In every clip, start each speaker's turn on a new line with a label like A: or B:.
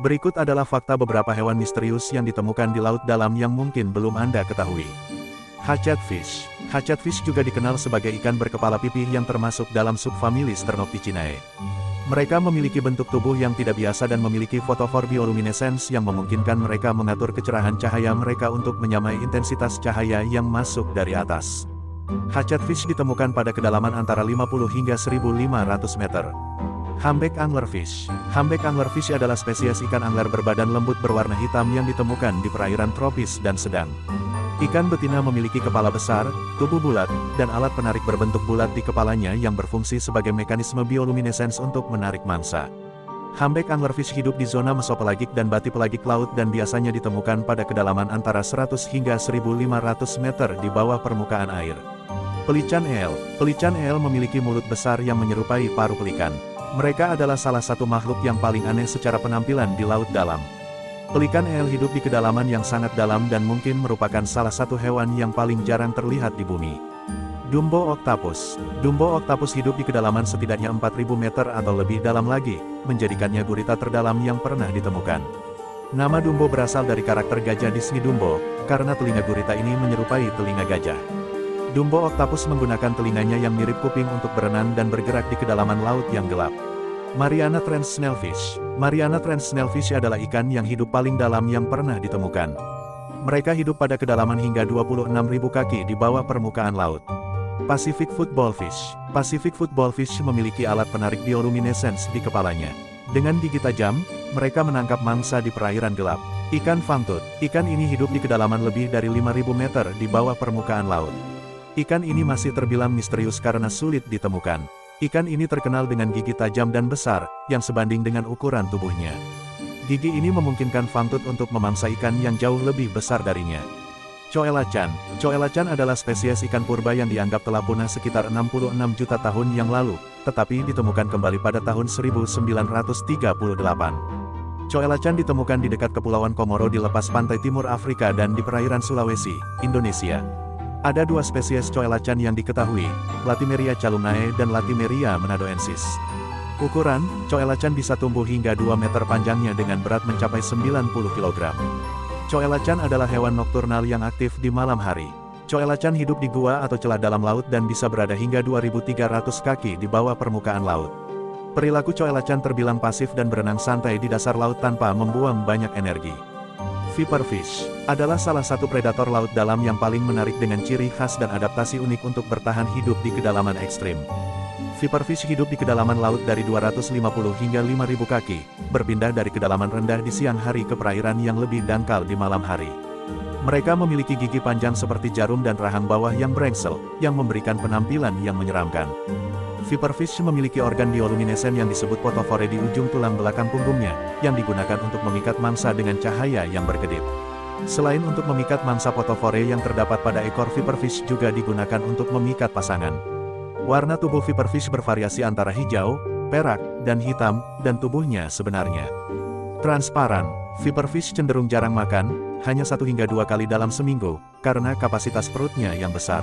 A: Berikut adalah fakta beberapa hewan misterius yang ditemukan di laut dalam yang mungkin belum Anda ketahui. Hatchetfish. Hatchetfish juga dikenal sebagai ikan berkepala pipih yang termasuk dalam subfamili Sternopticinae. Mereka memiliki bentuk tubuh yang tidak biasa dan memiliki fotofor bioluminescence yang memungkinkan mereka mengatur kecerahan cahaya mereka untuk menyamai intensitas cahaya yang masuk dari atas. Hatchetfish ditemukan pada kedalaman antara 50 hingga 1.500 meter. Humpback anglerfish. Humpback anglerfish adalah spesies ikan angler berbadan lembut berwarna hitam yang ditemukan di perairan tropis dan sedang. Ikan betina memiliki kepala besar, tubuh bulat, dan alat penarik berbentuk bulat di kepalanya yang berfungsi sebagai mekanisme bioluminescence untuk menarik mangsa. Humpback anglerfish hidup di zona mesopelagik dan batipelagik laut dan biasanya ditemukan pada kedalaman antara 100 hingga 1.500 meter di bawah permukaan air. Pelican eel. Pelican eel memiliki mulut besar yang menyerupai paruh pelikan. Mereka adalah salah satu makhluk yang paling aneh secara penampilan di laut dalam. Pelikan eel hidup di kedalaman yang sangat dalam dan mungkin merupakan salah satu hewan yang paling jarang terlihat di bumi. Dumbo octopus. Dumbo octopus hidup di kedalaman setidaknya 4.000 meter atau lebih dalam lagi, menjadikannya gurita terdalam yang pernah ditemukan. Nama Dumbo berasal dari karakter gajah Disney Dumbo, karena telinga gurita ini menyerupai telinga gajah. Dumbo octopus menggunakan telinganya yang mirip kuping untuk berenang dan bergerak di kedalaman laut yang gelap. Mariana Trench Snailfish. Mariana Trench Snailfish adalah ikan yang hidup paling dalam yang pernah ditemukan. Mereka hidup pada kedalaman hingga 26.000 kaki di bawah permukaan laut. Pacific Football Fish. Pacific Football Fish memiliki alat penarik bioluminescence di kepalanya. Dengan gigi tajam, mereka menangkap mangsa di perairan gelap. Ikan fangtooth. Ikan ini hidup di kedalaman lebih dari 5.000 meter di bawah permukaan laut. Ikan ini masih terbilang misterius karena sulit ditemukan. Ikan ini terkenal dengan gigi tajam dan besar, yang sebanding dengan ukuran tubuhnya. Gigi ini memungkinkan fangtooth untuk memangsa ikan yang jauh lebih besar darinya. Coelacan. Coelacan adalah spesies ikan purba yang dianggap telah punah sekitar 66 juta tahun yang lalu, tetapi ditemukan kembali pada tahun 1938. Coelacan ditemukan di dekat Kepulauan Komoro di lepas pantai timur Afrika dan di perairan Sulawesi, Indonesia. Ada dua spesies coelacan yang diketahui, Latimeria calumnae dan Latimeria menadoensis. Ukuran, coelacan bisa tumbuh hingga 2 meter panjangnya dengan berat mencapai 90 kg. Coelacan adalah hewan nokturnal yang aktif di malam hari. Coelacan hidup di gua atau celah dalam laut dan bisa berada hingga 2.300 kaki di bawah permukaan laut. Perilaku coelacan terbilang pasif dan berenang santai di dasar laut tanpa membuang banyak energi. Viperfish adalah salah satu predator laut dalam yang paling menarik dengan ciri khas dan adaptasi unik untuk bertahan hidup di kedalaman ekstrim. Viperfish hidup di kedalaman laut dari 250 hingga 5.000 kaki, berpindah dari kedalaman rendah di siang hari ke perairan yang lebih dangkal di malam hari. Mereka memiliki gigi panjang seperti jarum dan rahang bawah yang brengsel, yang memberikan penampilan yang menyeramkan. Viperfish memiliki organ bioluminescen yang disebut fotofore di ujung tulang belakang punggungnya, yang digunakan untuk memikat mangsa dengan cahaya yang berkedip. Selain untuk memikat mangsa, fotofore yang terdapat pada ekor viperfish juga digunakan untuk memikat pasangan. Warna tubuh viperfish bervariasi antara hijau, perak, dan hitam, dan tubuhnya sebenarnya transparan. Viperfish cenderung jarang makan, hanya 1 hingga 2 kali dalam seminggu, karena kapasitas perutnya yang besar.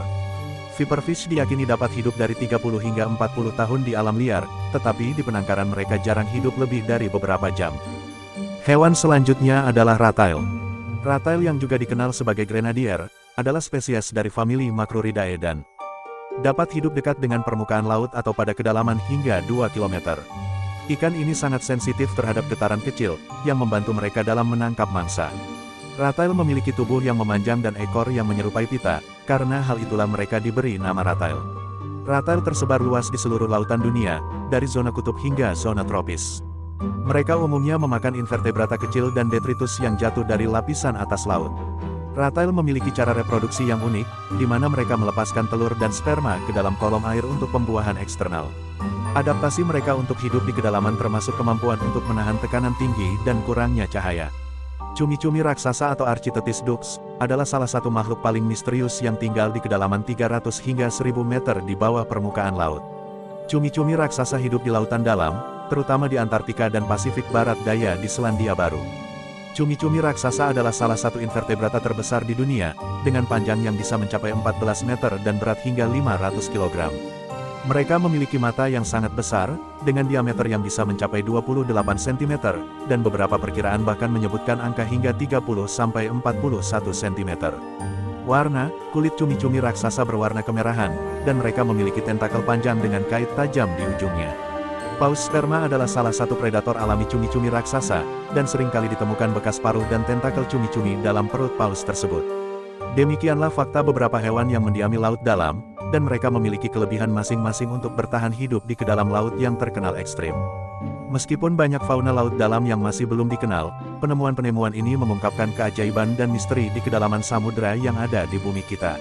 A: Viperfish diyakini dapat hidup dari 30 hingga 40 tahun di alam liar, tetapi di penangkaran mereka jarang hidup lebih dari beberapa jam. Hewan selanjutnya adalah Ratail. Ratail yang juga dikenal sebagai grenadier, adalah spesies dari famili Macruridae dan dapat hidup dekat dengan permukaan laut atau pada kedalaman hingga 2 km. Ikan ini sangat sensitif terhadap getaran kecil, yang membantu mereka dalam menangkap mangsa. Ratail memiliki tubuh yang memanjang dan ekor yang menyerupai pita, karena hal itulah mereka diberi nama Ratail. Ratail tersebar luas di seluruh lautan dunia, dari zona kutub hingga zona tropis. Mereka umumnya memakan invertebrata kecil dan detritus yang jatuh dari lapisan atas laut. Ratail memiliki cara reproduksi yang unik, di mana mereka melepaskan telur dan sperma ke dalam kolom air untuk pembuahan eksternal. Adaptasi mereka untuk hidup di kedalaman termasuk kemampuan untuk menahan tekanan tinggi dan kurangnya cahaya. Cumi-cumi raksasa atau Architeuthis dux, adalah salah satu makhluk paling misterius yang tinggal di kedalaman 300 hingga 1000 meter di bawah permukaan laut. Cumi-cumi raksasa hidup di lautan dalam, terutama di Antartika dan Pasifik Barat Daya di Selandia Baru. Cumi-cumi raksasa adalah salah satu invertebrata terbesar di dunia, dengan panjang yang bisa mencapai 14 meter dan berat hingga 500 kg. Mereka memiliki mata yang sangat besar, dengan diameter yang bisa mencapai 28 cm, dan beberapa perkiraan bahkan menyebutkan angka hingga 30-41 cm. Warna, kulit cumi-cumi raksasa berwarna kemerahan, dan mereka memiliki tentakel panjang dengan kait tajam di ujungnya. Paus sperma adalah salah satu predator alami cumi-cumi raksasa, dan seringkali ditemukan bekas paruh dan tentakel cumi-cumi dalam perut paus tersebut. Demikianlah fakta beberapa hewan yang mendiami laut dalam, dan mereka memiliki kelebihan masing-masing untuk bertahan hidup di kedalam laut yang terkenal ekstrim. Meskipun banyak fauna laut dalam yang masih belum dikenal, penemuan-penemuan ini mengungkapkan keajaiban dan misteri di kedalaman samudera yang ada di bumi kita.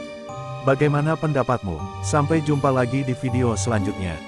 A: Bagaimana pendapatmu? Sampai jumpa lagi di video selanjutnya.